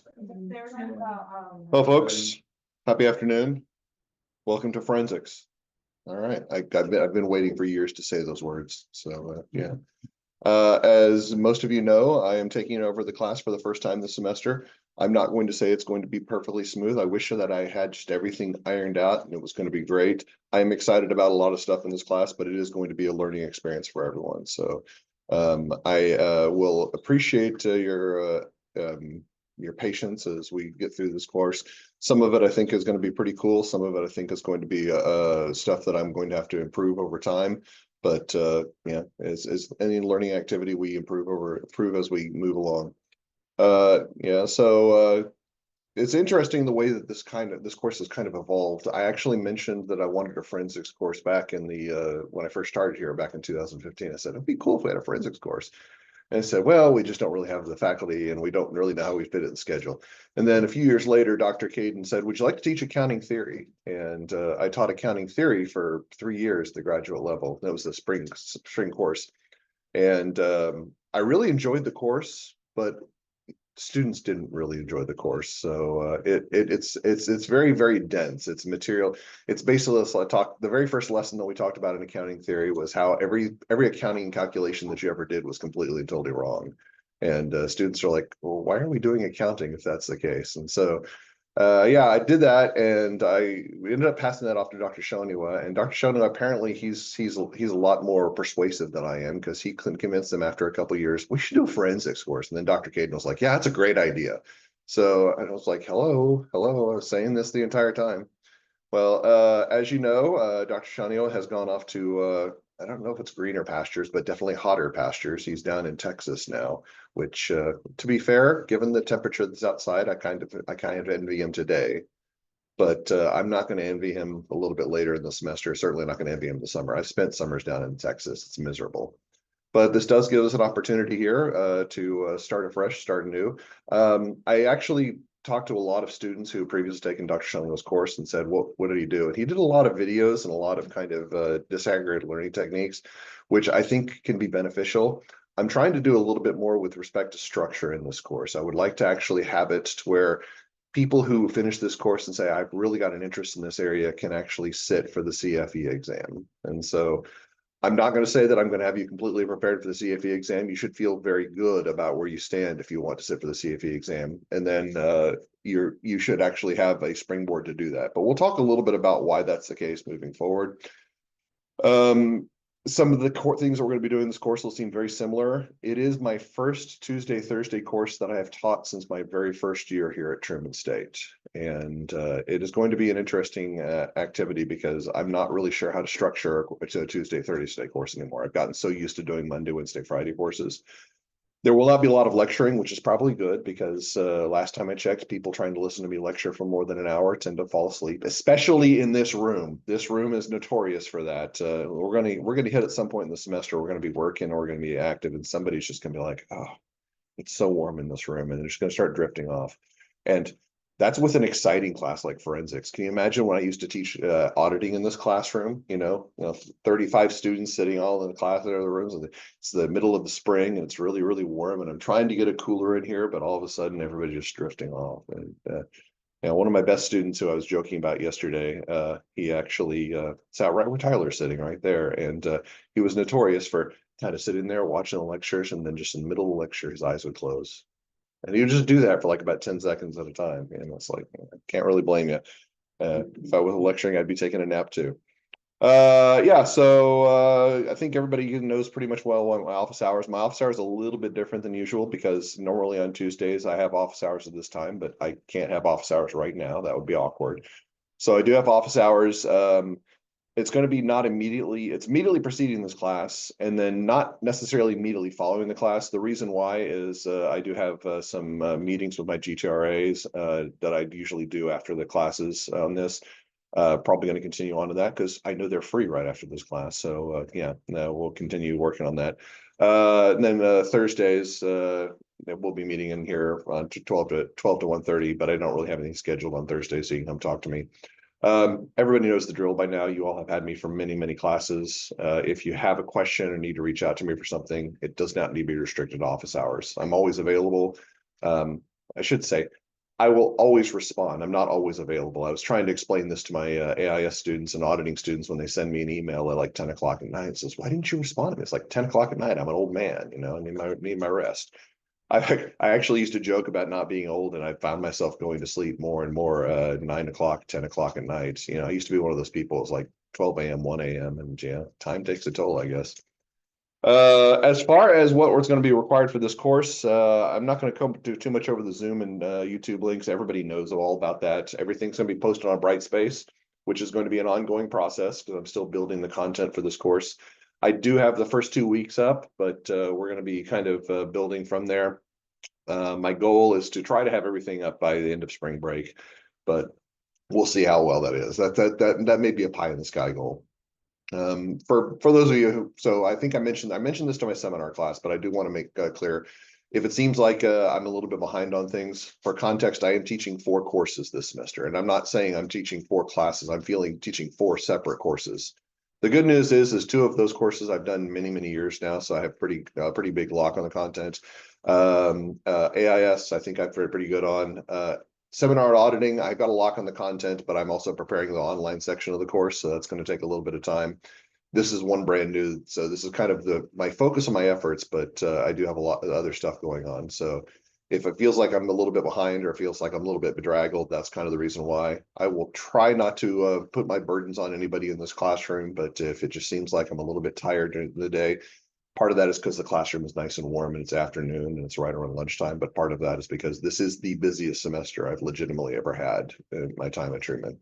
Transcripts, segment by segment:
Hello, folks. Happy afternoon. Welcome to Forensics. All right, I've been waiting for years to say those words. So yeah. As most of you know, I am taking over the class for the first time this semester. I'm not going to say it's going to be perfectly smooth. I wish that I had just everything ironed out and it was going to be great. I'm excited about a lot of stuff in this class, but it is going to be a learning experience for everyone. So I will appreciate your patience as we get through this course. Some of it I think is going to be pretty cool. Some of it I think is going to be stuff that I'm going to have to improve over time. But yeah, as any learning activity, we improve as we move along. Yeah, so it's interesting the way that this course has kind of evolved. I actually mentioned that I wanted a forensics course back in the when I first started here back in 2015. I said it'd be cool if we had a forensics course. And I said, well, we just don't really have the faculty and we don't really know how we fit it in the schedule. And then a few years later, Dr. Caden said, would you like to teach accounting theory? And I taught accounting theory for 3 years at the graduate level. That was the spring course. And I really enjoyed the course, but students didn't really enjoy the course. So it's very, very dense. It's material. It's basically the very first lesson that we talked about in accounting theory was how every accounting calculation that you ever did was completely and totally wrong. And students are like, well, why are we doing accounting if that's the case? And so yeah, I did that, and we ended up passing that off to Dr. Shoniwa. And Dr. Shoniwa, apparently he's a lot more persuasive than I am, because he couldn't convince them after a couple of years, we should do a forensics course. And then Dr. Caden was like, yeah, that's a great idea. So I was like, hello, I was saying this the entire time. Well, as you know, Dr. Shaniwa has gone off to, I don't know if it's greener pastures, but definitely hotter pastures. He's down in Texas now, which, to be fair, given the temperature that's outside, I kind of envy him today. But I'm not going to envy him a little bit later in the semester. Certainly not going to envy him in the summer. I've spent summers down in Texas. It's miserable. But this does give us an opportunity here to start afresh, start anew. I actually talked to a lot of students who previously taken Dr. Shoniwa's course and said, what did he do? And he did a lot of videos and a lot of kind of disaggregated learning techniques, which I think can be beneficial. I'm trying to do a little bit more with respect to structure in this course. I would like to actually have it to where people who finish this course and say, I've really got an interest in this area can actually sit for the CFE exam. And so I'm not going to say that I'm going to have you completely prepared for the CFE exam. You should feel very good about where you stand if you want to sit for the CFE exam. And then you should actually have a springboard to do that. But we'll talk a little bit about why that's the case moving forward. Some of the core things that we're going to be doing in this course will seem very similar. It is my first Tuesday, Thursday course that I have taught since my very first year here at Truman State. And it is going to be an interesting activity because I'm not really sure how to structure a Tuesday, Thursday course anymore. I've gotten so used to doing Monday, Wednesday, Friday courses. There will not be a lot of lecturing, which is probably good because last time I checked, people trying to listen to me lecture for more than an hour tend to fall asleep, especially in this room. This room is notorious for that. We're gonna hit at some point in the semester. We're gonna be working, or we're gonna be active, and somebody's just gonna be like, "Oh, it's so warm in this room," and they're just gonna start drifting off. And that's with an exciting class like forensics. Can you imagine when I used to teach auditing in this classroom? 35 students sitting all in the class in other rooms, and it's the middle of the spring, and it's really, really warm, and I'm trying to get a cooler in here, but all of a sudden everybody's just drifting off. And one of my best students who I was joking about yesterday, he actually sat right where Tyler's sitting right there, and he was notorious for kind of sitting there watching the lectures, and then just in the middle of the lecture, his eyes would close. And you just do that for like about 10 seconds at a time. And it's like, I can't really blame you. If I was lecturing, I'd be taking a nap too. Yeah, so I think everybody knows pretty much well what my office hours. My office hour is a little bit different than usual because normally on Tuesdays I have office hours at this time, but I can't have office hours right now. That would be awkward. So I do have office hours. It's going to be it's immediately preceding this class and then not necessarily immediately following the class. The reason why is I do have some meetings with my GTRAs that I usually do after the classes on this. Probably going to continue on to that because I know they're free right after this class. So yeah, we'll continue working on that. And then Thursdays, we'll be meeting in here on 12 to 1:30, but I don't really have anything scheduled on Thursday, so you can come talk to me. Everybody knows the drill by now. You all have had me for many, many classes. If you have a question or need to reach out to me for something, it does not need to be restricted to office hours. I'm always available. I should say, I will always respond. I'm not always available. I was trying to explain this to my AIS students and auditing students when they send me an email at like 10 o'clock at night. It says, why didn't you respond to me? It's like 10 o'clock at night. I'm an old man, you know, I need my rest. I actually used to joke about not being old, and I found myself going to sleep more and more 9 o'clock, 10 o'clock at night. You know, I used to be one of those people. It's like 12 a.m., 1 a.m. And yeah, time takes a toll, I guess. As far as what was going to be required for this course, I'm not going to come do too much over the Zoom and YouTube links. Everybody knows all about that. Everything's going to be posted on Brightspace, which is going to be an ongoing process because I'm still building the content for this course. I do have the first 2 weeks up, but we're going to be kind of building from there. My goal is to try to have everything up by the end of spring break, but we'll see how well that is. That may be a pie in the sky goal. For those of you who, so I think I mentioned this to my seminar class, but I do want to make clear, if it seems like I'm a little bit behind on things, for context, I am teaching 4 courses this semester, and I'm not saying I'm teaching 4 classes. I'm teaching 4 separate courses. The good news is 2 of those courses I've done many years now, so I have pretty big lock on the content. AIS, I think I'm pretty good on. Seminar auditing, I've got a lock on the content, but I'm also preparing the online section of the course, so that's going to take a little bit of time. This is one brand new, so this is kind of my focus of my efforts, but I do have a lot of other stuff going on. So if it feels like I'm a little bit behind or it feels like I'm a little bit bedraggled, that's kind of the reason why. I will try not to put my burdens on anybody in this classroom, but if it just seems like I'm a little bit tired during the day, part of that is because the classroom is nice and warm and it's afternoon and it's right around lunchtime. But part of that is because this is the busiest semester I've legitimately ever had in my time at Truman.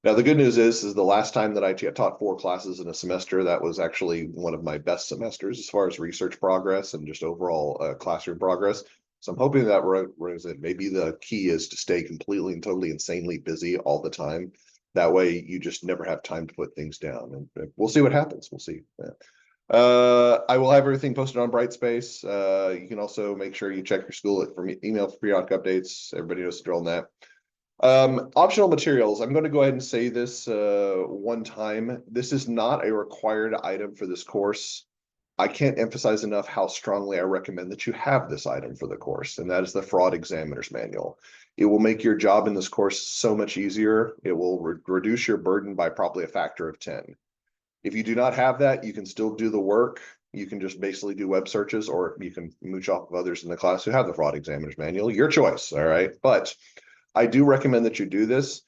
Now, the good news is the last time that I taught 4 classes in a semester, that was actually one of my best semesters as far as research progress and just overall classroom progress. So I'm hoping that maybe the key is to stay completely and totally insanely busy all the time. That way you just never have time to put things down. And we'll see what happens. We'll see. Yeah. I will have everything posted on Brightspace. You can also make sure you check your school for email for periodic updates. Everybody knows the drill on that. Optional materials. I'm going to go ahead and say this one time. This is not a required item for this course. I can't emphasize enough how strongly I recommend that you have this item for the course, and that is the Fraud Examiner's Manual. It will make your job in this course so much easier. It will reduce your burden by probably a factor of 10. If you do not have that, you can still do the work. You can just basically do web searches, or you can mooch off of others in the class who have the Fraud Examiner's Manual. Your choice, all right? But I do recommend that you do this.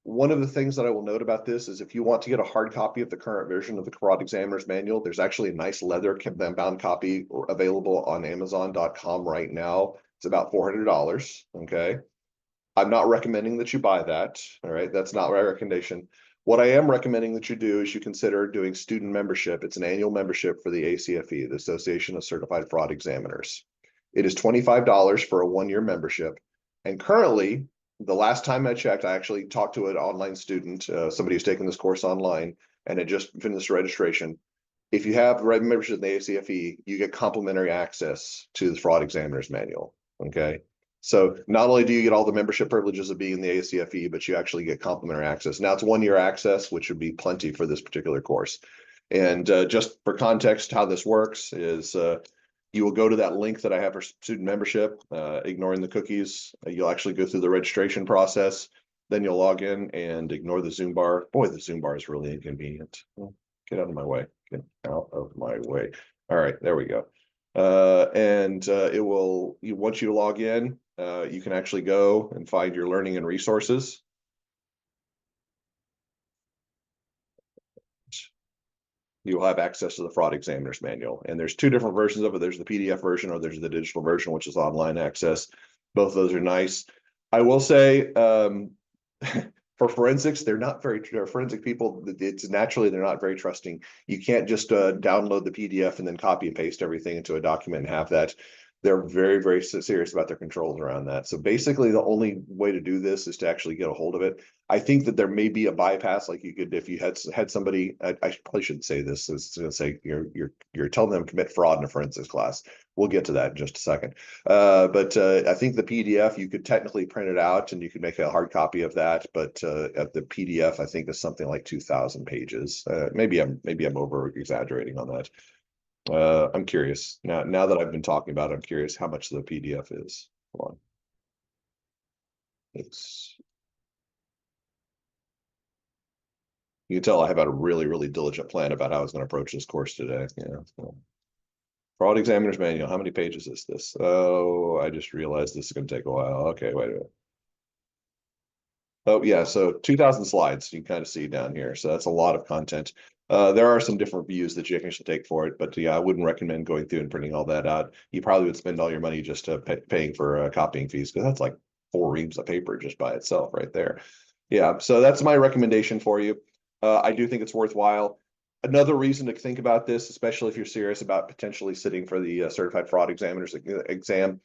One of the things that I will note about this is if you want to get a hard copy of the current version of the Fraud Examiner's Manual, there's actually a nice leather bound copy available on Amazon.com right now. It's about $400, okay? I'm not recommending that you buy that, all right? That's not my recommendation. What I am recommending that you do is you consider doing student membership. It's an annual membership for the ACFE, the Association of Certified Fraud Examiners. It is $25 for a 1-year membership. And currently, the last time I checked, I actually talked to an online student, somebody who's taking this course online, and had just finished registration. If you have membership in the ACFE, you get complimentary access to the Fraud Examiner's Manual, okay? So not only do you get all the membership privileges of being in the ACFE, but you actually get complimentary access. Now it's 1-year access, which would be plenty for this particular course. And just for context, how this works is you will go to that link that I have for student membership, ignoring the cookies. You'll actually go through the registration process. Then you'll log in and ignore the Zoom bar. Boy, the Zoom bar is really inconvenient. Get out of my way. Get out of my way. All right, there we go. It will, once you log in, you can actually go and find your learning and resources. You'll have access to the Fraud Examiner's Manual. And there's 2 different versions of it. There's the PDF version, or there's the digital version, which is online access. Both of those are nice. I will say, for forensics, forensic people, it's naturally, they're not very trusting. You can't just download the PDF and then copy and paste everything into a document and have that. They're very serious about their controls around that. So basically, the only way to do this is to actually get a hold of it. I think that there may be a bypass, like you could, if you had somebody. I probably shouldn't say this. It's going to say you're telling them to commit fraud in a forensics class. We'll get to that in just a second. But I think the PDF, you could technically print it out and you could make a hard copy of that. But at the PDF, I think is something like 2,000 pages. Maybe I'm over exaggerating on that. I'm curious now that I've been talking about it, I'm curious how much the PDF is. Hold on. You can tell I have had a really, really diligent plan about how I was going to approach this course today. Yeah. So. Fraud Examiner's Manual. How many pages is this? Oh, I just realized this is going to take a while. Okay, wait a minute. Oh, yeah. So 2,000 slides you can kind of see down here. So that's a lot of content. There are some different views that you can take for it, but yeah, I wouldn't recommend going through and printing all that out. You probably would spend all your money just paying for copying fees, because that's like 4 reams of paper just by itself right there. Yeah, so that's my recommendation for you. I do think it's worthwhile. Another reason to think about this, especially if you're serious about potentially sitting for the Certified Fraud Examiner's exam,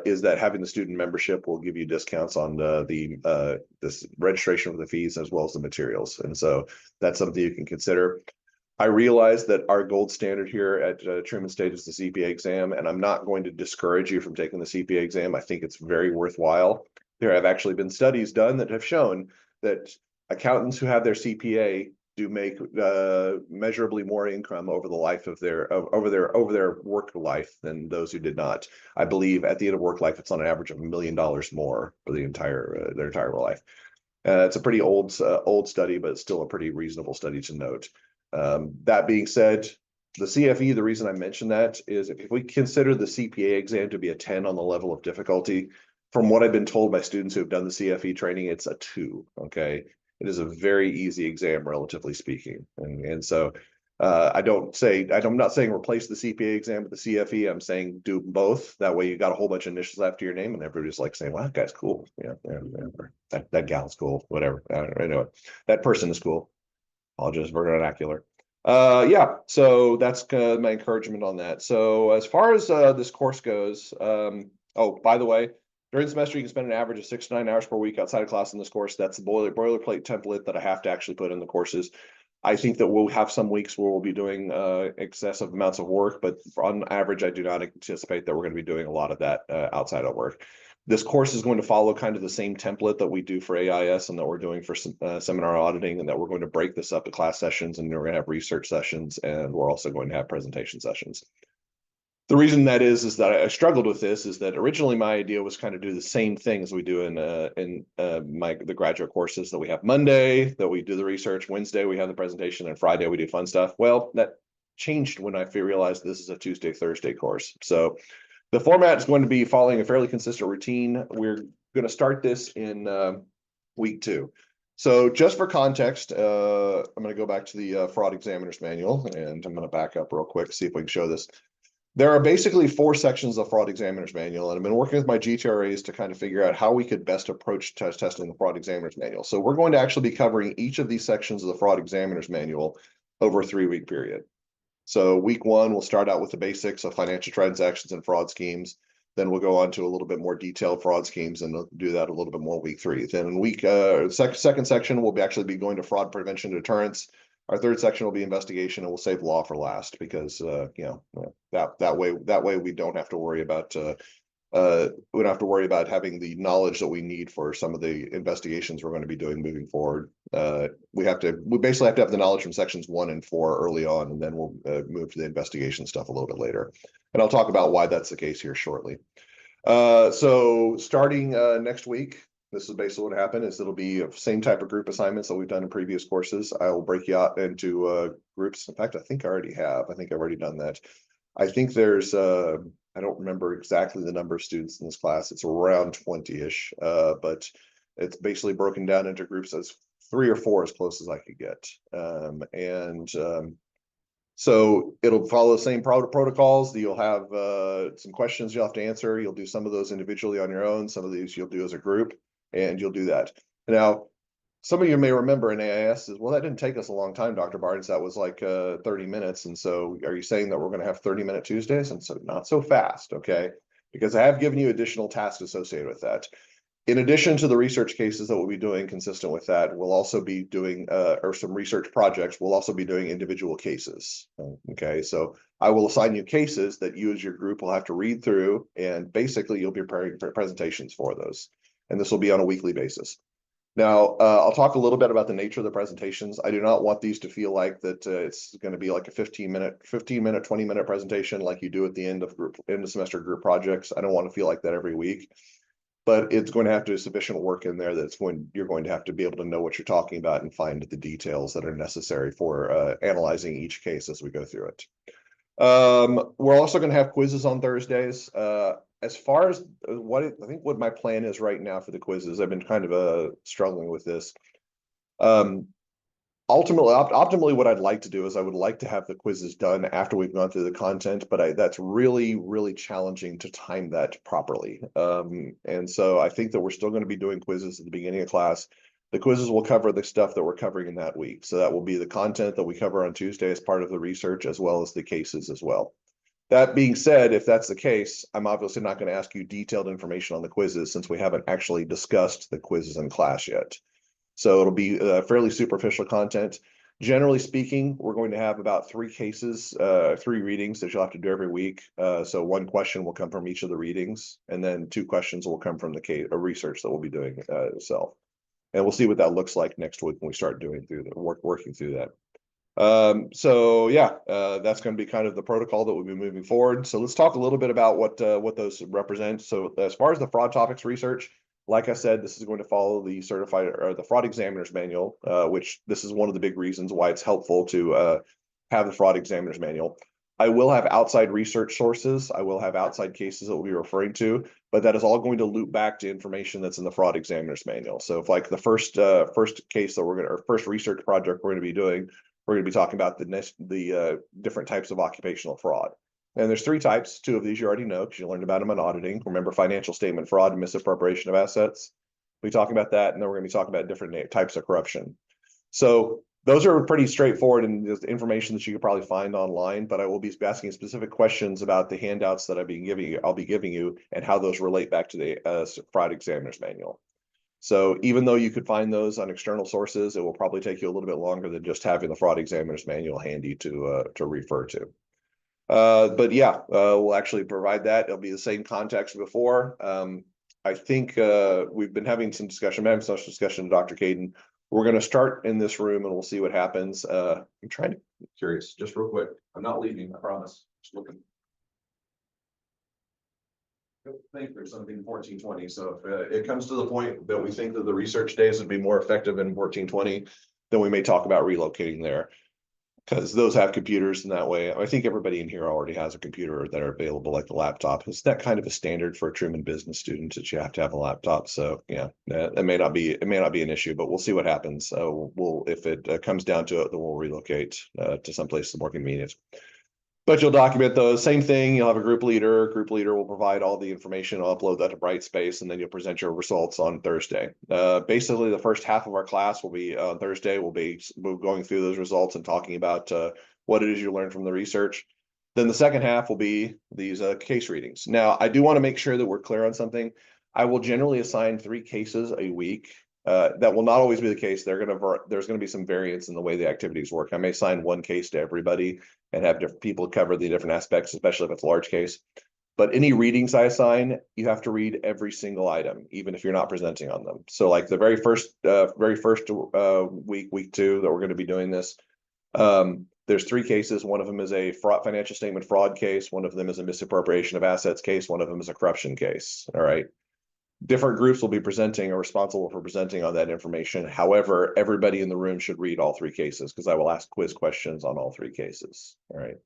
is that having the student membership will give you discounts on this registration of the fees as well as the materials. And so that's something you can consider. I realize that our gold standard here at Truman State is the CPA exam, and I'm not going to discourage you from taking the CPA exam. I think it's very worthwhile. There have actually been studies done that have shown that accountants who have their CPA do make measurably more income over the life of over their work life than those who did not. I believe at the end of work life, it's on an average of $1 million more for the their entire life. It's a pretty old study, but it's still a pretty reasonable study to note. That being said, the CFE, the reason I mention that is if we consider the CPA exam to be a 10 on the level of difficulty, from what I've been told by students who have done the CFE training, it's a 2. Okay. It is a very easy exam, relatively speaking. And so I'm not saying replace the CPA exam with the CFE. I'm saying do both. That way you got a whole bunch of initials after your name and everybody's like saying, well, that guy's cool. Yeah, that gal's cool, whatever. I know it. That person is cool. I'll just vernacular. Yeah, so that's my encouragement on that. So as far as this course goes, oh, by the way, during the semester, you can spend an average of 6 to 9 hours per week outside of class in this course. That's the boilerplate template that I have to actually put in the courses. I think that we'll have some weeks where we'll be doing excessive amounts of work, but on average, I do not anticipate that we're going to be doing a lot of that outside of work. This course is going to follow kind of the same template that we do for AIS and that we're doing for seminar auditing, and that we're going to break this up to class sessions, and we're going to have research sessions, and we're also going to have presentation sessions. The reason that is that I struggled with this is that originally my idea was kind of do the same thing as we do in the graduate courses, that we have Monday, that we do the research, Wednesday we have the presentation, and Friday we do fun stuff. Well, that changed when I realized this is a Tuesday, Thursday course. So the format is going to be following a fairly consistent routine. We're going to start this in week 2. So just for context, I'm going to go back to the Fraud Examiner's Manual, and I'm going to back up real quick, see if we can show this. There are basically 4 sections of Fraud Examiner's Manual, and I've been working with my GTRAs to kind of figure out how we could best approach testing the Fraud Examiner's Manual. So we're going to actually be covering each of these sections of the Fraud Examiner's Manual over a 3-week period. So week 1, we'll start out with the basics of financial transactions and fraud schemes. Then we'll go on to a little bit more detailed fraud schemes, and we'll do that a little bit more week 3. Then second section, we'll actually be going to fraud prevention and deterrence. Our third section will be investigation, and we'll save law for last because that way we don't have to worry about having the knowledge that we need for some of the investigations we're going to be doing moving forward. We basically have to have the knowledge from sections 1 and 4 early on, and then we'll move to the investigation stuff a little bit later. And I'll talk about why that's the case here shortly. So starting next week, this is basically what happened is it'll be the same type of group assignments that we've done in previous courses. I will break you out into groups. In fact, I think I already have. I think I've already done that. I think there's I don't remember exactly the number of students in this class. It's around 20-ish, but it's basically broken down into groups as 3 or 4 as close as I could get. So it'll follow the same protocols. You'll have some questions you'll have to answer. You'll do some of those individually on your own. Some of these you'll do as a group, and you'll do that. Now, some of you may remember in AIS is, well, that didn't take us a long time, Dr. Barnes. That was like 30 minutes. And so are you saying that we're going to have 30-minute Tuesdays? And so not so fast, okay? Because I have given you additional tasks associated with that. In addition to the research cases that we'll be doing consistent with that, we'll also be doing, or some research projects, we'll also be doing individual cases, okay? So I will assign you cases that you as your group will have to read through, and basically you'll be preparing presentations for those. And this will be on a weekly basis. Now, I'll talk a little bit about the nature of the presentations. I do not want these to feel like that it's going to be like a 15-minute, 20-minute presentation like you do at the end of semester group projects. I don't want to feel like that every week. but it's going to have to do sufficient work in there that's when you're going to have to be able to know what you're talking about and find the details that are necessary for analyzing each case as we go through it. We're also going to have quizzes on Thursdays. As far as I think what my plan is right now for the quizzes, I've been kind of struggling with this. Optimally, what I'd like to do is I would like to have the quizzes done after we've gone through the content, but that's really, really challenging to time that properly. And so I think that we're still going to be doing quizzes at the beginning of class. The quizzes will cover the stuff that we're covering in that week. So that will be the content that we cover on Tuesday as part of the research, as well as the cases as well. That being said, if that's the case, I'm obviously not going to ask you detailed information on the quizzes since we haven't actually discussed the quizzes in class yet. So it'll be fairly superficial content. Generally speaking, we're going to have about 3 cases, 3 readings that you'll have to do every week. So 1 question will come from each of the readings, and then 2 questions will come from the case research that we'll be doing itself. And we'll see what that looks like next week when we start doing through the working through that. So yeah, that's going to be kind of the protocol that we'll be moving forward. So let's talk a little bit about what those represent. So as far as the fraud topics research, like I said, this is going to follow the certified or the fraud examiner's manual, which this is one of the big reasons why it's helpful to have the fraud examiner's manual. I will have outside research sources. I will have outside cases that we'll be referring to, but that is all going to loop back to information that's in the fraud examiner's manual. So if like the first case that or first research project we're going to be doing, we're going to be talking about the different types of occupational fraud. And there's 3 types. 2 of these you already know because you learned about them in auditing. Remember financial statement fraud and misappropriation of assets. We'll be talking about that, and then we're going to be talking about different types of corruption. So those are pretty straightforward and information that you could probably find online, but I will be asking specific questions about the handouts that I'll be giving you and how those relate back to the fraud examiner's manual. So even though you could find those on external sources, it will probably take you a little bit longer than just having the fraud examiner's manual handy to refer to. But yeah, we'll actually provide that. It'll be the same context before. I think we've been having some discussion, with Dr. Caden. We're going to start in this room and we'll see what happens. I'm curious, just real quick. I'm not leaving, I promise. Just looking. I think there's something in 1420. So if it comes to the point that we think that the research days would be more effective in 1420, then we may talk about relocating there. Because those have computers in that way. I think everybody in here already has a computer that are available, like the laptop. It's that kind of a standard for a Truman business student that you have to have a laptop. So yeah, it may not be an issue, but we'll see what happens. We'll if it comes down to it, then we'll relocate to someplace more convenient. But you'll document those. Same thing. You'll have a group leader. Group leader will provide all the information. I'll upload that to Brightspace, and then you'll present your results on Thursday. Basically, the first half of our class will be on Thursday. We'll be going through those results and talking about what it is you learned from the research. Then the second half will be these case readings. Now, I do want to make sure that we're clear on something. I will generally assign 3 cases a week. That will not always be the case. There's going to be some variance in the way the activities work. I may assign 1 case to everybody and have different people cover the different aspects, especially if it's a large case. But any readings I assign, you have to read every single item, even if you're not presenting on them. So like the very first week 2 that we're going to be doing this, there's 3 cases. One of them is a financial statement fraud case. One of them is a misappropriation of assets case. One of them is a corruption case. All right. Different groups will be presenting or responsible for presenting on that information. However, everybody in the room should read all 3 cases because I will ask quiz questions on all 3 cases. All right.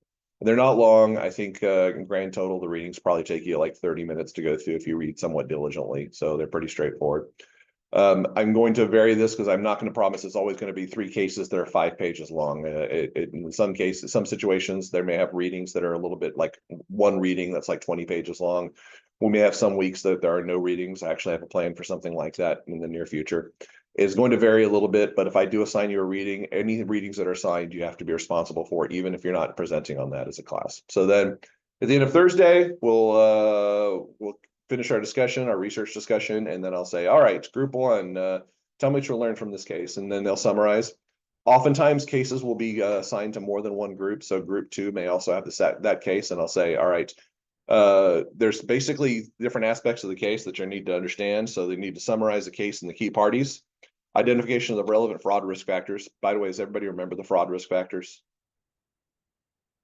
And they're not long. I think in grand total, the readings probably take you like 30 minutes to go through if you read somewhat diligently. So they're pretty straightforward. I'm going to vary this because I'm not going to promise it's always going to be 3 cases that are 5 pages long. In some cases, some situations, there may have readings that are a little bit like 1 reading that's like 20 pages long. We may have some weeks that there are no readings. I actually have a plan for something like that in the near future. It's going to vary a little bit, but if I do assign you a reading, any readings that are assigned, you have to be responsible for, even if you're not presenting on that as a class. So then at the end of Thursday, we'll finish our discussion, our research discussion, and then I'll say, all right, group 1, tell me what you learned from this case, and then they'll summarize. Oftentimes cases will be assigned to more than 1 group. So group 2 may also have that case, and I'll say, all right, there's basically different aspects of the case that you need to understand. So they need to summarize the case and the key parties, identification of the relevant fraud risk factors. By the way, does everybody remember the fraud risk factors?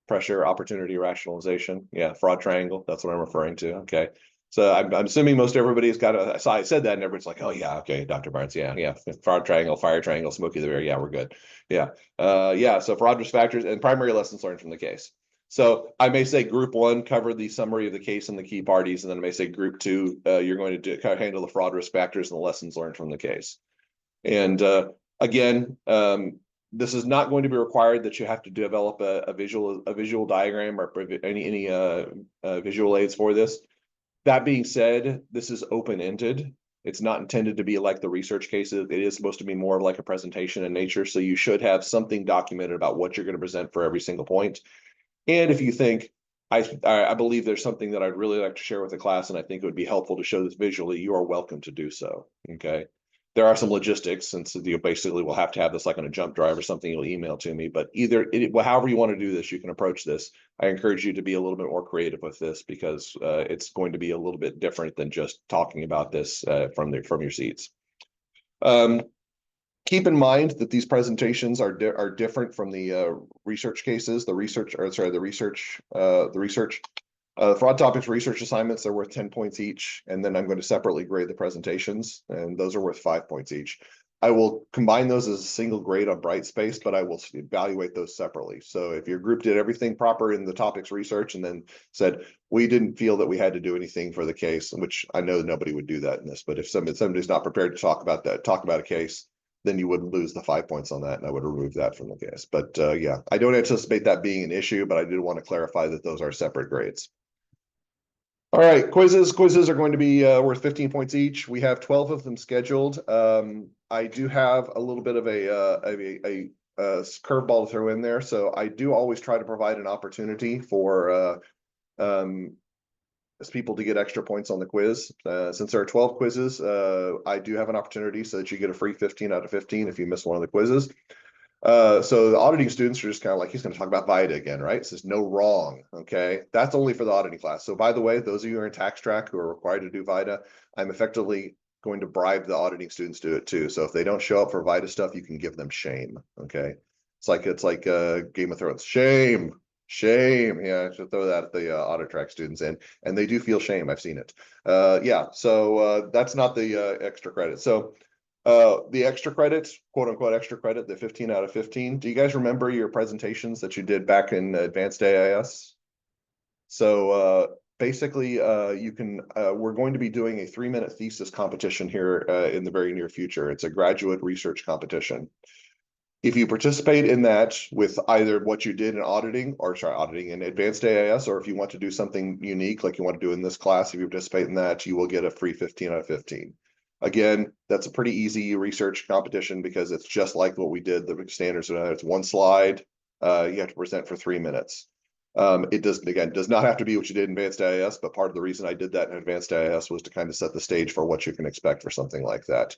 Pressure, opportunity, rationalization. Yeah, fraud triangle. That's what I'm referring to. Okay. So I'm assuming most everybody's got a, so I said that and everybody's like, oh yeah, okay, Dr. Barnes, yeah. Fraud triangle, fire triangle, Smokey the Bear, yeah, we're good. Yeah. Yeah, so fraud risk factors and primary lessons learned from the case. So I may say group one covered the summary of the case and the key parties, and then I may say group two, you're going to handle the fraud risk factors and the lessons learned from the case. And again, this is not going to be required that you have to develop a visual diagram or any visual aids for this. That being said, this is open-ended. It's not intended to be like the research cases. It is supposed to be more of like a presentation in nature. So you should have something documented about what you're going to present for every single point. And if you think, I believe there's something that I'd really like to share with the class, and I think it would be helpful to show this visually, you are welcome to do so. Okay. There are some logistics, since you basically will have to have this like on a jump drive or something you'll email to me, but however you want to do this, you can approach this. I encourage you to be a little bit more creative with this because it's going to be a little bit different than just talking about this from your seats. Keep in mind that these presentations are different from the research cases. The fraud topics research assignments, they're worth 10 points each, and then I'm going to separately grade the presentations, and those are worth 5 points each. I will combine those as a single grade on Brightspace, but I will evaluate those separately. So if your group did everything proper in the topics research and then said, we didn't feel that we had to do anything for the case, which I know nobody would do that in this, but if somebody's not prepared to talk about a case, then you would lose the 5 points on that, and I would remove that from the case. But yeah, I don't anticipate that being an issue, but I did want to clarify that those are separate grades. All right, quizzes. Quizzes are going to be worth 15 points each. We have 12 of them scheduled. I do have a little bit of a curveball to throw in there. So I do always try to provide an opportunity for people to get extra points on the quiz. Since there are 12 quizzes, I do have an opportunity so that you get a free 15 out of 15 if you miss one of the quizzes. So the auditing students are just kind of like, he's going to talk about VITA again, right? It says no wrong. Okay. That's only for the auditing class. So by the way, those of you who are in tax track who are required to do VITA, I'm effectively going to bribe the auditing students to do it too. So if they don't show up for VITA stuff, you can give them shame. Okay. It's like Game of Thrones. Shame. Yeah, I should throw that at the audit track students in, and they do feel shame. I've seen it. Yeah. So that's not the extra credit. So the extra credit, quote unquote extra credit, the 15 out of 15. Do you guys remember your presentations that you did back in advanced AIS? So basically you can, we're going to be doing a 3-minute thesis competition here in the very near future. It's a graduate research competition. If you participate in that with either what you did in auditing in advanced AIS, or if you want to do something unique, like you want to do in this class, if you participate in that, you will get a free 15 out of 15. Again, that's a pretty easy research competition because it's just like what we did, the standards. It's one slide. You have to present for 3 minutes. It does not have to be what you did in advanced AIS, but part of the reason I did that in advanced AIS was to kind of set the stage for what you can expect for something like that.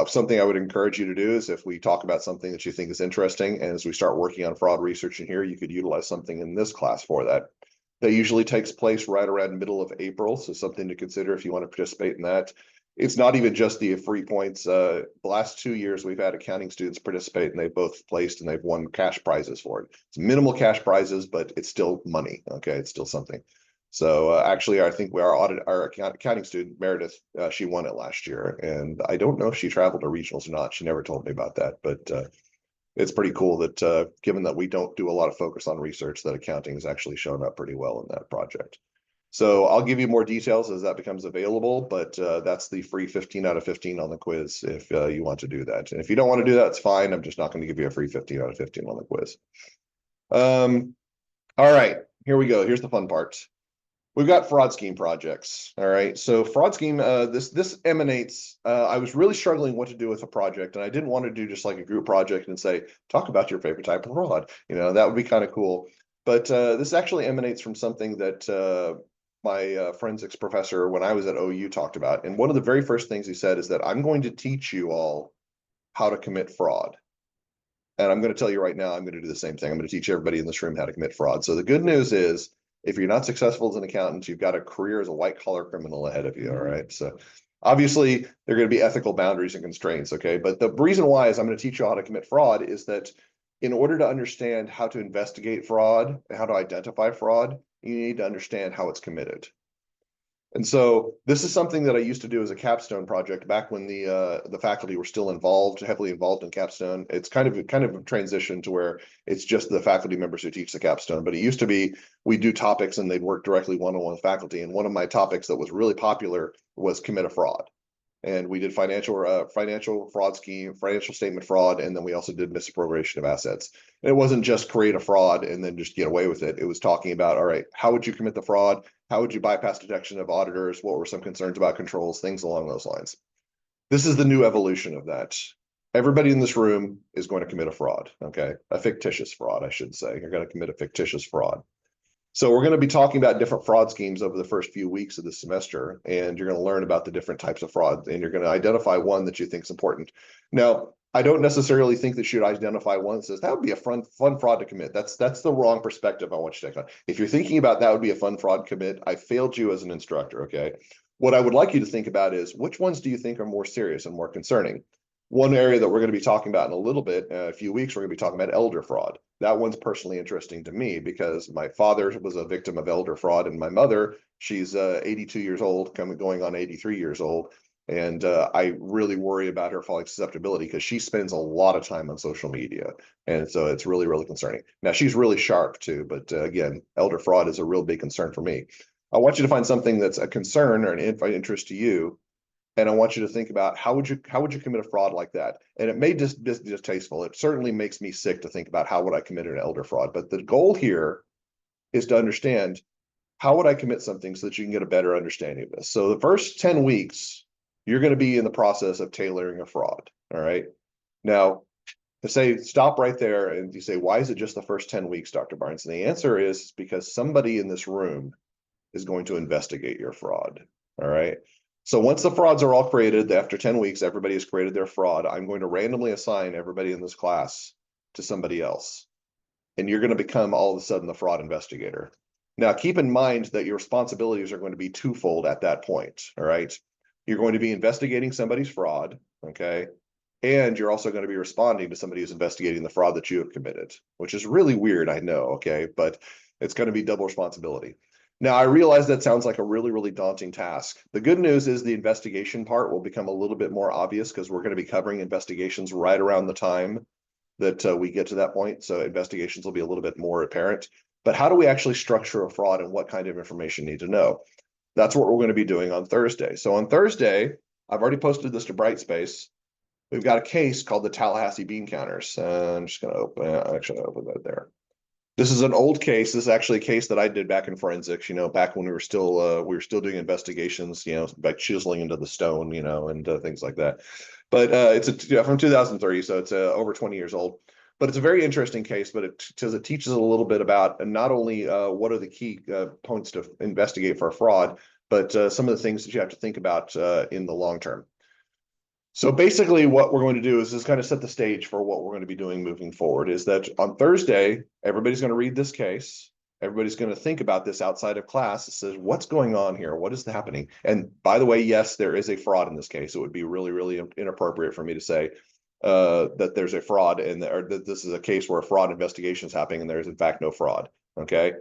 Something I would encourage you to do is if we talk about something that you think is interesting, and as we start working on fraud research in here, you could utilize something in this class for that. That usually takes place right around middle of April, so something to consider if you want to participate in that. It's not even just the free points. The last 2 years we've had accounting students participate, and they've both placed and they've won cash prizes for it. It's minimal cash prizes, but it's still money. Okay, it's still something. So actually, I think our accounting student Meredith, she won it last year, and I don't know if she traveled to regionals or not. She never told me about that, but it's pretty cool that given that we don't do a lot of focus on research, that accounting has actually shown up pretty well in that project. So I'll give you more details as that becomes available, but that's the free 15 out of 15 on the quiz if you want to do that. And if you don't want to do that, it's fine. I'm just not going to give you a free 15 out of 15 on the quiz. All right, here we go. Here's the fun part. We've got fraud scheme projects. All right. So fraud scheme, this emanates, I was really struggling what to do with a project, and I didn't want to do just like a group project and say, talk about your favorite type of fraud. You know, that would be kind of cool. But this actually emanates from something that my forensics professor, when I was at OU, talked about. And one of the very first things he said is that I'm going to teach you all how to commit fraud. And I'm going to tell you right now, I'm going to do the same thing. I'm going to teach everybody in this room how to commit fraud. So the good news is, if you're not successful as an accountant, you've got a career as a white collar criminal ahead of you. All right. So obviously there are going to be ethical boundaries and constraints. Okay. But the reason why is I'm going to teach you how to commit fraud is that in order to understand how to investigate fraud and how to identify fraud, you need to understand how it's committed. And so this is something that I used to do as a capstone project back when the faculty were still involved, heavily involved in capstone. It's kind of a transition to where it's just the faculty members who teach the capstone. But it used to be we do topics and they'd work directly one-on-one with faculty. And one of my topics that was really popular was commit a fraud. And we did financial fraud scheme, financial statement fraud, and then we also did misappropriation of assets. And it wasn't just create a fraud and then just get away with it. It was talking about, all right, how would you commit the fraud? How would you bypass detection of auditors? What were some concerns about controls? Things along those lines. This is the new evolution of that. Everybody in this room is going to commit a fraud, okay? A fictitious fraud, I should say. You're going to commit a fictitious fraud. So we're going to be talking about different fraud schemes over the first few weeks of the semester, and you're going to learn about the different types of fraud, and you're going to identify one that you think is important. Now, I don't necessarily think that you should identify one that says that would be a fun fraud to commit. That's the wrong perspective I want you to take on. If you're thinking about that would be a fun fraud commit, I failed you as an instructor, okay? What I would like you to think about is which ones do you think are more serious and more concerning? One area that we're going to be talking about in a little bit, a few weeks, we're going to be talking about elder fraud. That one's personally interesting to me because my father was a victim of elder fraud, and my mother, she's 82 years old, going on 83 years old. And I really worry about her falling susceptibility because she spends a lot of time on social media. And so it's really, really concerning. Now, she's really sharp too, but again, elder fraud is a real big concern for me. I want you to find something that's a concern or an interest to you. And I want you to think about how would you commit a fraud like that? And it may just be distasteful. It certainly makes me sick to think about how would I commit an elder fraud. But the goal here is to understand how would I commit something so that you can get a better understanding of this. So the first 10 weeks, you're going to be in the process of tailoring a fraud. All right. Now, to say stop right there and you say, why is it just the first 10 weeks, Dr. Barnes? And the answer is because somebody in this room is going to investigate your fraud. All right. So once the frauds are all created, after 10 weeks, everybody has created their fraud. I'm going to randomly assign everybody in this class to somebody else. And you're going to become all of a sudden the fraud investigator. Now, keep in mind that your responsibilities are going to be twofold at that point. All right. You're going to be investigating somebody's fraud. Okay. And you're also going to be responding to somebody who's investigating the fraud that you have committed, which is really weird, I know. Okay. But it's going to be double responsibility. Now, I realize that sounds like a really, really daunting task. The good news is the investigation part will become a little bit more obvious because we're going to be covering investigations right around the time that we get to that point. So investigations will be a little bit more apparent. But how do we actually structure a fraud and what kind of information you need to know? That's what we're going to be doing on Thursday. So on Thursday, I've already posted this to Brightspace. We've got a case called the Tallahassee Bean Counters. I'm just going to open that there. This is an old case. This is actually a case that I did back in forensics, back when we were still doing investigations, by chiseling into the stone, and things like that. But it's from 2003, so it's over 20 years old. But it's a very interesting case, but it teaches a little bit about not only what are the key points to investigate for a fraud, but some of the things that you have to think about in the long term. So basically what we're going to do is just kind of set the stage for what we're going to be doing moving forward is that on Thursday, everybody's going to read this case. Everybody's going to think about this outside of class. It says, what's going on here? What is happening? And by the way, yes, there is a fraud in this case. It would be really, really inappropriate for me to say that there's a fraud or that this is a case where a fraud investigation is happening and there's in fact no fraud. Okay.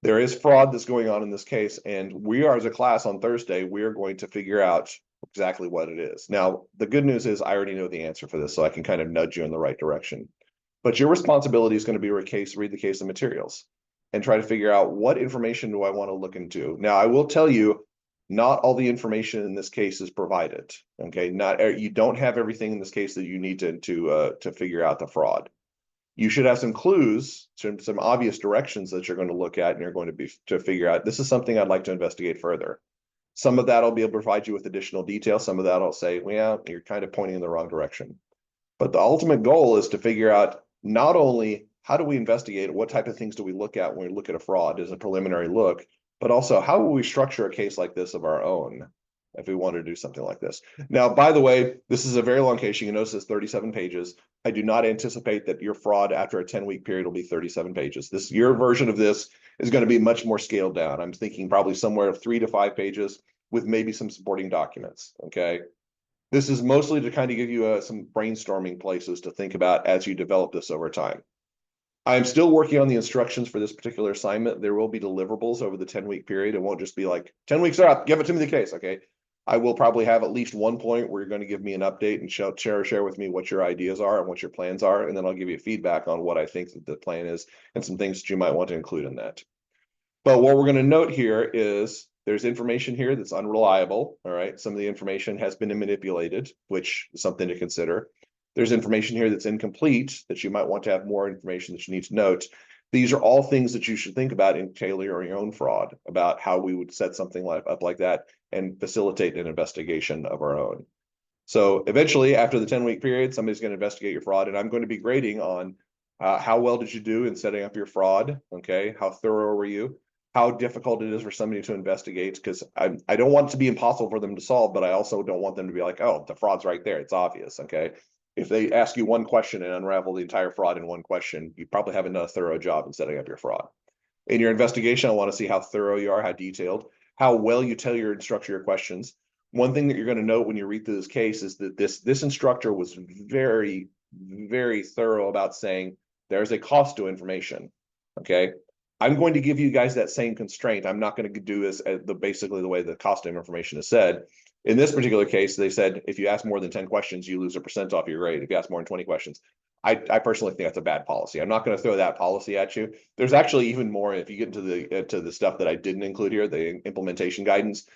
There is fraud that's going on in this case. And we are as a class on Thursday, we are going to figure out exactly what it is. Now, the good news is I already know the answer for this, so I can kind of nudge you in the right direction. But your responsibility is going to be read the case of materials and try to figure out what information do I want to look into. Now, I will tell you, not all the information in this case is provided. Okay, you don't have everything in this case that you need to figure out the fraud. You should have some clues, some obvious directions that you're going to look at, and you're going to figure out this is something I'd like to investigate further. Some of that I'll be able to provide you with additional detail. Some of that I'll say, well, you're kind of pointing in the wrong direction. But the ultimate goal is to figure out not only how do we investigate, what type of things do we look at when we look at a fraud as a preliminary look, but also how will we structure a case like this of our own if we want to do something like this. Now, by the way, this is a very long case. You can notice it's 37 pages. I do not anticipate that your fraud after a 10-week period will be 37 pages. Your version of this is going to be much more scaled down. I'm thinking probably somewhere of 3 to 5 pages with maybe some supporting documents. Okay. This is mostly to kind of give you some brainstorming places to think about as you develop this over time. I'm still working on the instructions for this particular assignment. There will be deliverables over the 10-week period. It won't just be like 10 weeks are up, give it to me the case. Okay. I will probably have at least one point where you're going to give me an update and share with me what your ideas are and what your plans are. And then I'll give you feedback on what I think that the plan is and some things that you might want to include in that. But what we're going to note here is there's information here that's unreliable. All right. Some of the information has been manipulated, which is something to consider. There's information here that's incomplete that you might want to have more information that you need to note. These are all things that you should think about in tailoring your own fraud, about how we would set something up like that and facilitate an investigation of our own. So eventually, after the 10-week period, somebody's going to investigate your fraud, and I'm going to be grading on how well did you do in setting up your fraud? Okay, how thorough were you? How difficult it is for somebody to investigate, because I don't want it to be impossible for them to solve, but I also don't want them to be like, oh, the fraud's right there. It's obvious. Okay. If they ask you one question and unravel the entire fraud in one question, you probably haven't done a thorough job in setting up your fraud. In your investigation, I want to see how thorough you are, how detailed, how well you tell your instructor your questions. One thing that you're going to note when you read through this case is that this instructor was very, very thorough about saying there's a cost to information. Okay. I'm going to give you guys that same constraint. I'm not going to do this basically the way the cost of information is said. In this particular case, they said if you ask more than 10 questions, you lose a % off your grade. If you ask more than 20 questions, I personally think that's a bad policy. I'm not going to throw that policy at you. There's actually even more if you get into the stuff that I didn't include here, the implementation guidance.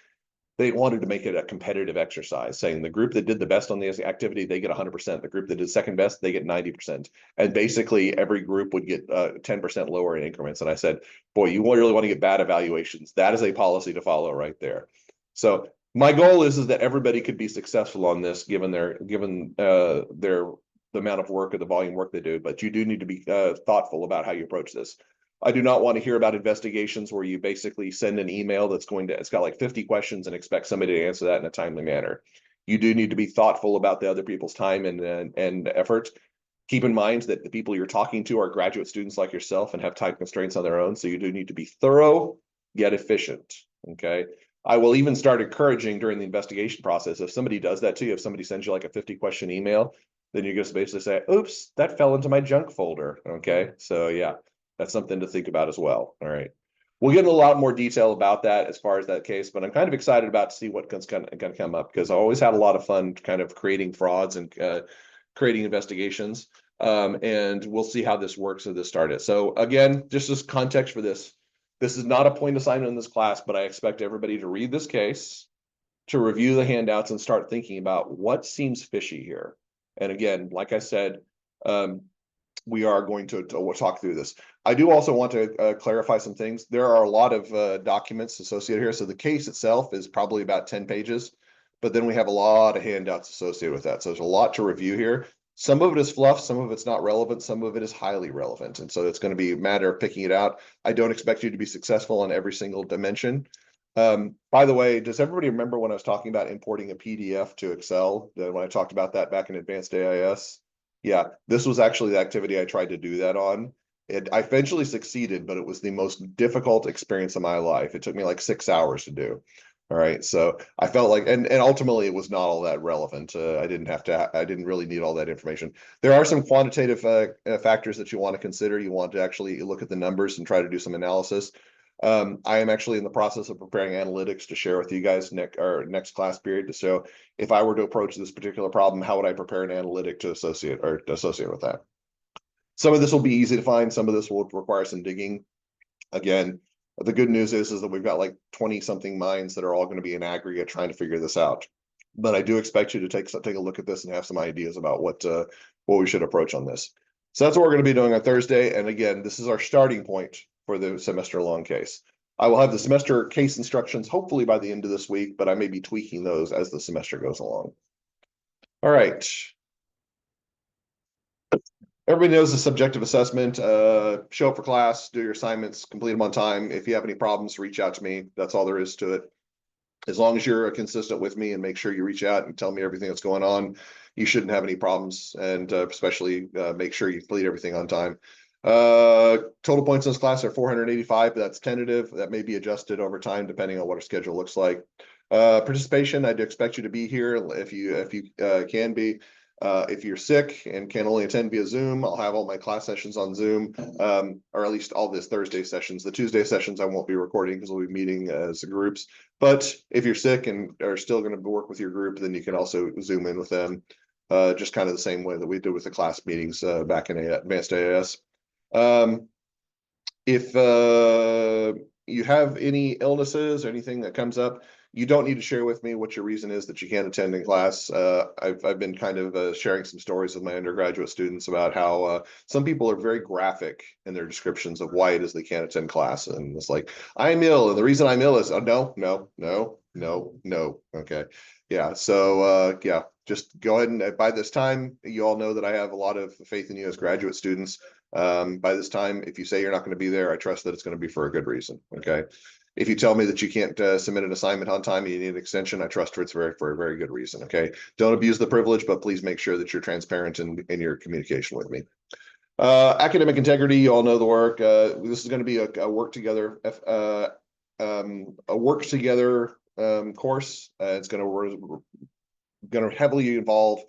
They wanted to make it a competitive exercise, saying the group that did the best on this activity, they get 100%. The group that did second best, they get 90%. And basically every group would get 10% lower in increments. And I said, boy, you really want to get bad evaluations. That is a policy to follow right there. So my goal is that everybody could be successful on this, given the amount of work or the volume work they do. But you do need to be thoughtful about how you approach this. I do not want to hear about investigations where you basically send an email that's it's got like 50 questions and expect somebody to answer that in a timely manner. You do need to be thoughtful about the other people's time and effort. Keep in mind that the people you're talking to are graduate students like yourself and have time constraints on their own. So you do need to be thorough, yet efficient. Okay. I will even start encouraging during the investigation process. If somebody does that to you, if somebody sends you like a 50-question email, then you just basically say, oops, that fell into my junk folder. Okay. So yeah. That's something to think about as well. All right. We'll get into a lot more detail about that as far as that case, but I'm kind of excited about to see what's going to come up, because I always had a lot of fun kind of creating frauds and creating investigations. And we'll see how this works as this started. So again, just as context for this is not a point assignment in this class, but I expect everybody to read this case, to review the handouts and start thinking about what seems fishy here. And again, like I said, we are going to talk through this. I do also want to clarify some things. There are a lot of documents associated here. So the case itself is probably about 10 pages, but then we have a lot of handouts associated with that. So there's a lot to review here. Some of it is fluff, some of it's not relevant, some of it is highly relevant. And so it's going to be a matter of picking it out. I don't expect you to be successful on every single dimension. By the way, does everybody remember when I was talking about importing a PDF to Excel, when I talked about that back in Advanced AIS? Yeah, this was actually the activity I tried to do that on. I eventually succeeded, but it was the most difficult experience of my life. It took me like 6 hours to do. All right, so I felt like, and ultimately it was not all that relevant. I didn't really need all that information. There are some quantitative factors that you want to consider. You want to actually look at the numbers and try to do some analysis. I am actually in the process of preparing analytics to share with you guys next class period to show if I were to approach this particular problem, how would I prepare an analytic to associate with that. Some of this will be easy to find. Some of this will require some digging. Again, the good news is that we've got like 20 something minds that are all going to be in aggregate trying to figure this out. But I do expect you to take a look at this and have some ideas about what we should approach on this. So that's what we're going to be doing on Thursday. And again, this is our starting point for the semester-long case. I will have the semester case instructions hopefully by the end of this week, but I may be tweaking those as the semester goes along. All right. Everybody knows the subjective assessment. Show up for class, do your assignments, complete them on time. If you have any problems, reach out to me. That's all there is to it. As long as you're consistent with me and make sure you reach out and tell me everything that's going on, you shouldn't have any problems. And especially make sure you complete everything on time. Total points in this class are 485, but that's tentative. That may be adjusted over time depending on what our schedule looks like. Participation, I'd expect you to be here if you can be. If you're sick and can only attend via Zoom, I'll have all my class sessions on Zoom, or at least all this Thursday sessions. The Tuesday sessions I won't be recording because we'll be meeting as groups. But if you're sick and are still going to work with your group, then you can also Zoom in with them, just kind of the same way that we did with the class meetings back in Advanced AIS. If you have any illnesses or anything that comes up, you don't need to share with me what your reason is that you can't attend in class. I've been kind of sharing some stories with my undergraduate students about how some people are very graphic in their descriptions of why it is they can't attend class. And it's like, I'm ill, and the reason I'm ill is, oh, no. Okay. Yeah. So yeah, just go ahead and by this time, you all know that I have a lot of faith in you as graduate students. By this time, if you say you're not going to be there, I trust that it's going to be for a good reason. Okay. If you tell me that you can't submit an assignment on time and you need an extension, I trust it's for a very good reason. Okay. Don't abuse the privilege, but please make sure that you're transparent in your communication with me. Academic integrity, you all know the work. This is going to be a work together, course. It's going to heavily involve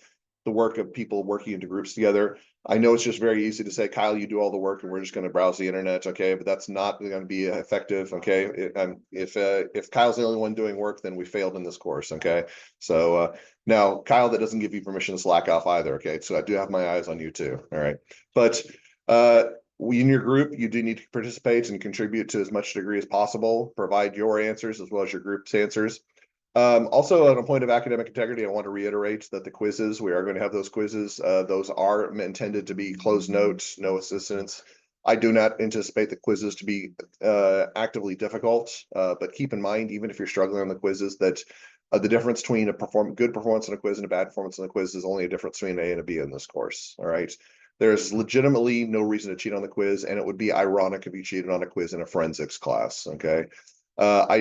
the work of people working into groups together. I know it's just very easy to say, Kyle, you do all the work and we're just going to browse the internet. Okay. But that's not going to be effective. Okay. If Kyle's the only one doing work, then we failed in this course. Okay. So now, Kyle, that doesn't give you permission to slack off either. Okay. So I do have my eyes on you too. All right. But in your group, you do need to participate and contribute to as much degree as possible, provide your answers as well as your group's answers. Also, on a point of academic integrity, I want to reiterate that the quizzes, we are going to have those quizzes. Those are intended to be closed notes, no assistance. I do not anticipate the quizzes to be actively difficult, but keep in mind, even if you're struggling on the quizzes, that the difference between a good performance in a quiz and a bad performance in a quiz is only a difference between an A and a B in this course. All right. There's legitimately no reason to cheat on the quiz, and it would be ironic if you cheated on a quiz in a forensics class. Okay. I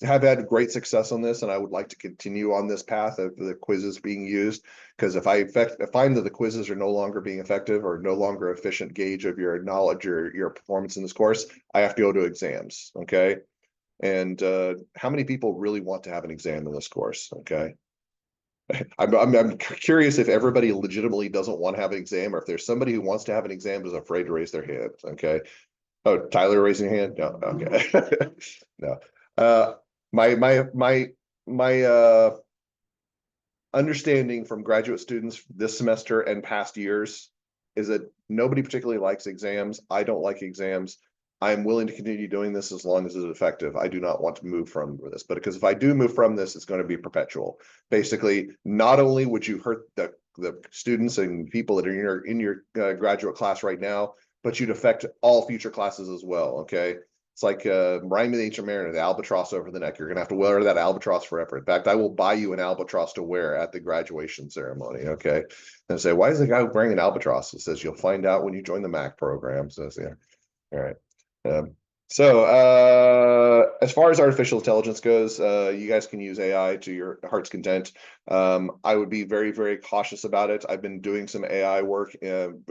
have had great success on this, and I would like to continue on this path of the quizzes being used, because if I find that the quizzes are no longer being effective or no longer efficient gauge of your knowledge or your performance in this course, I have to go to exams. Okay. And how many people really want to have an exam in this course? Okay. I'm curious if everybody legitimately doesn't want to have an exam, or if there's somebody who wants to have an exam but is afraid to raise their hand. Okay. Oh, Tyler raising your hand? No. Okay. No. My understanding from graduate students this semester and past years is that nobody particularly likes exams. I don't like exams. I'm willing to continue doing this as long as it's effective. I do not want to move from this, but because if I do move from this, it's going to be perpetual. Basically, not only would you hurt the students and people that are in your graduate class right now, but you'd affect all future classes as well. Okay. It's like Rhyme of the Ancient Mariner, the albatross over the neck. You're going to have to wear that albatross forever. In fact, I will buy you an albatross to wear at the graduation ceremony. Okay. And say, why is the guy wearing an albatross? It says, you'll find out when you join the MAC program. So, yeah. All right. As far as artificial intelligence goes, you guys can use AI to your heart's content. I would be very, very cautious about it. I've been doing some AI work,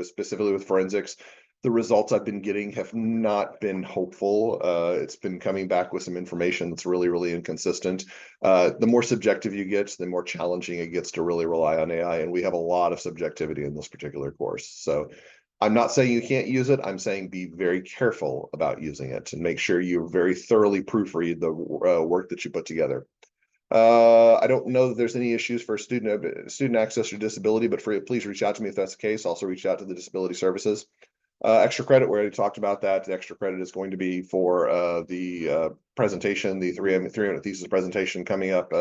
specifically with forensics. The results I've been getting have not been hopeful. It's been coming back with some information that's really, really inconsistent. The more subjective you get, the more challenging it gets to really rely on AI. And we have a lot of subjectivity in this particular course. So I'm not saying you can't use it. I'm saying be very careful about using it and make sure you very thoroughly proofread the work that you put together. I don't know that there's any issues for student access or disability, but please reach out to me if that's the case. Also reach out to the disability services. Extra credit, we already talked about that. The extra credit is going to be for the presentation, the 300 thesis presentation coming up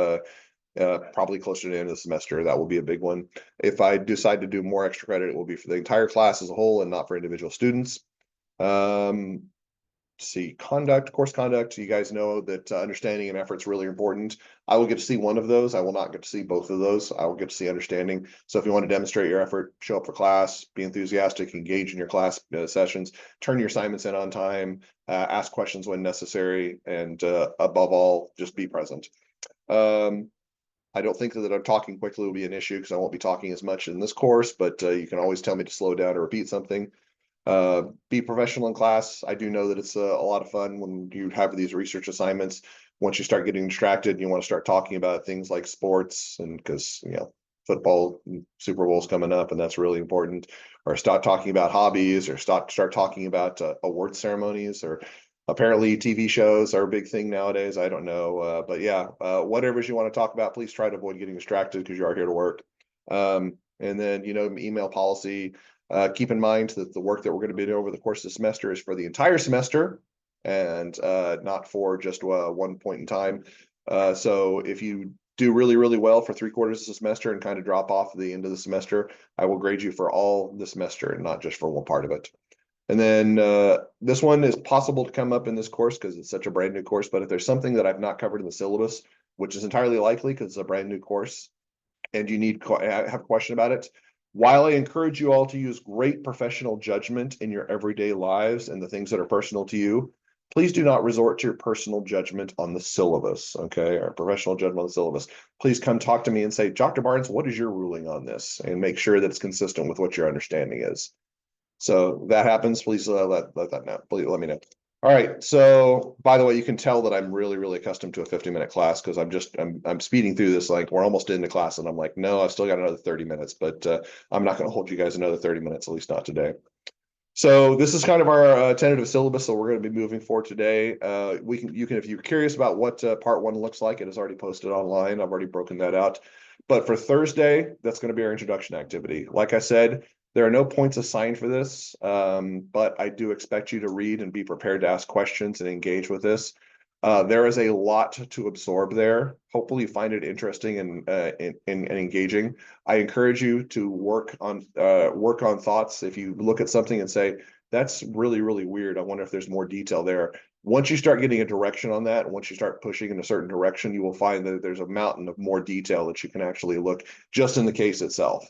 probably closer to the end of the semester. That will be a big one. If I decide to do more extra credit, it will be for the entire class as a whole and not for individual students. See, course conduct. You guys know that understanding and effort is really important. I will get to see one of those. I will not get to see both of those. I will get to see understanding. So if you want to demonstrate your effort, show up for class, be enthusiastic, engage in your class sessions, turn your assignments in on time, ask questions when necessary, and above all, just be present. I don't think that I'm talking quickly will be an issue because I won't be talking as much in this course, but you can always tell me to slow down or repeat something. Be professional in class. I do know that it's a lot of fun when you have these research assignments. Once you start getting distracted, you want to start talking about things like sports, and because football Super Bowl's coming up, and that's really important. Or start talking about hobbies, or start talking about award ceremonies, or apparently TV shows are a big thing nowadays. I don't know, but yeah, whatever you want to talk about, please try to avoid getting distracted because you are here to work. And then, email policy. Keep in mind that the work that we're going to be doing over the course of the semester is for the entire semester, and not for just one point in time. So if you do really, really well for 3/4 of the semester and kind of drop off at the end of the semester, I will grade you for all the semester and not just for one part of it. And then this one is possible to come up in this course because it's such a brand new course. But if there's something that I've not covered in the syllabus, which is entirely likely because it's a brand new course, and you have a question about it, while I encourage you all to use great professional judgment in your everyday lives and the things that are personal to you, please do not resort to your personal judgment on the syllabus, okay, or professional judgment on the syllabus. Please come talk to me and say, Dr. Barnes, what is your ruling on this? And make sure that it's consistent with what your understanding is. So that happens, please let that know. Please let me know. All right. So by the way, you can tell that I'm really, really accustomed to a 50-minute class because I'm speeding through this. Like we're almost into class and I'm like, no, I've still got another 30 minutes, but I'm not going to hold you guys another 30 minutes, at least not today. So this is kind of our tentative syllabus. So we're going to be moving forward today. You can, if you're curious about what part 1 looks like, it is already posted online. I've already broken that out. But for Thursday, that's going to be our introduction activity. Like I said, there are no points assigned for this, but I do expect you to read and be prepared to ask questions and engage with this. There is a lot to absorb there. Hopefully you find it interesting and engaging. I encourage you to work on thoughts. If you look at something and say, that's really, really weird, I wonder if there's more detail there. Once you start getting a direction on that, once you start pushing in a certain direction, you will find that there's a mountain of more detail that you can actually look just in the case itself.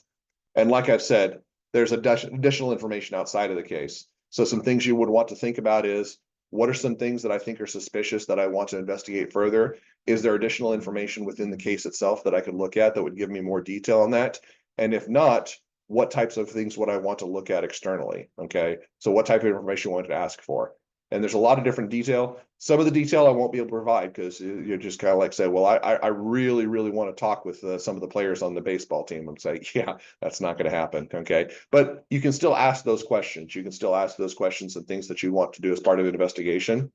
And like I've said, there's additional information outside of the case. So some things you would want to think about is, what are some things that I think are suspicious that I want to investigate further? Is there additional information within the case itself that I could look at that would give me more detail on that? And if not, what types of things would I want to look at externally? Okay, so what type of information I want to ask for? And there's a lot of different detail. Some of the detail I won't be able to provide because you're just kind of like say, well, I really, really want to talk with some of the players on the baseball team and say, yeah, that's not going to happen. Okay. But you can still ask those questions. You can still ask those questions and things that you want to do as part of an investigation.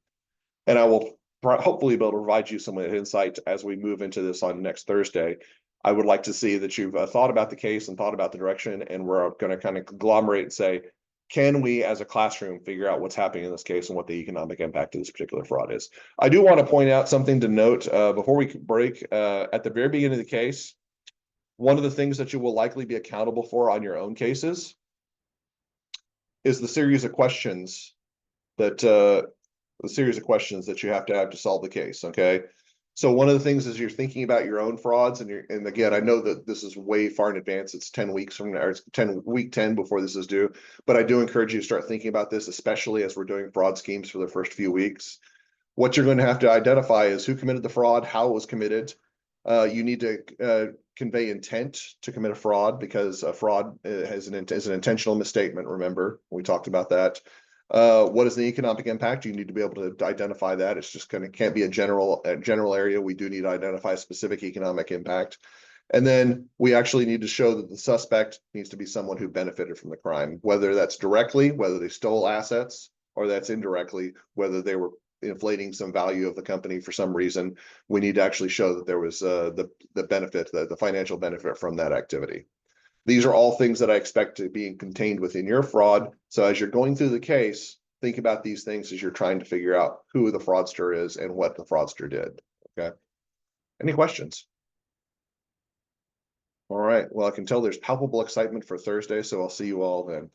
And I will hopefully be able to provide you some insight as we move into this on next Thursday. I would like to see that you've thought about the case and thought about the direction, and we're going to kind of conglomerate and say, can we as a classroom figure out what's happening in this case and what the economic impact of this particular fraud is? I do want to point out something to note before we break. At the very beginning of the case, one of the things that you will likely be accountable for on your own cases is the series of questions that you have to solve the case. Okay. So one of the things is you're thinking about your own frauds, and again, I know that this is way far in advance. It's 10 weeks from now, or it's week 10 before this is due. But I do encourage you to start thinking about this, especially as we're doing fraud schemes for the first few weeks. What you're going to have to identify is who committed the fraud, how it was committed. You need to convey intent to commit a fraud because a fraud is an intentional misstatement. Remember, we talked about that. What is the economic impact? You need to be able to identify that. It's just can't be a general area. We do need to identify a specific economic impact. And then we actually need to show that the suspect needs to be someone who benefited from the crime, whether that's directly, whether they stole assets, or that's indirectly, whether they were inflating some value of the company for some reason. We need to actually show that there was the benefit, the financial benefit from that activity. These are all things that I expect to be contained within your fraud. So as you're going through the case, think about these things as you're trying to figure out who the fraudster is and what the fraudster did. Okay. Any questions? All right. Well, I can tell there's palpable excitement for Thursday, so I'll see you all then.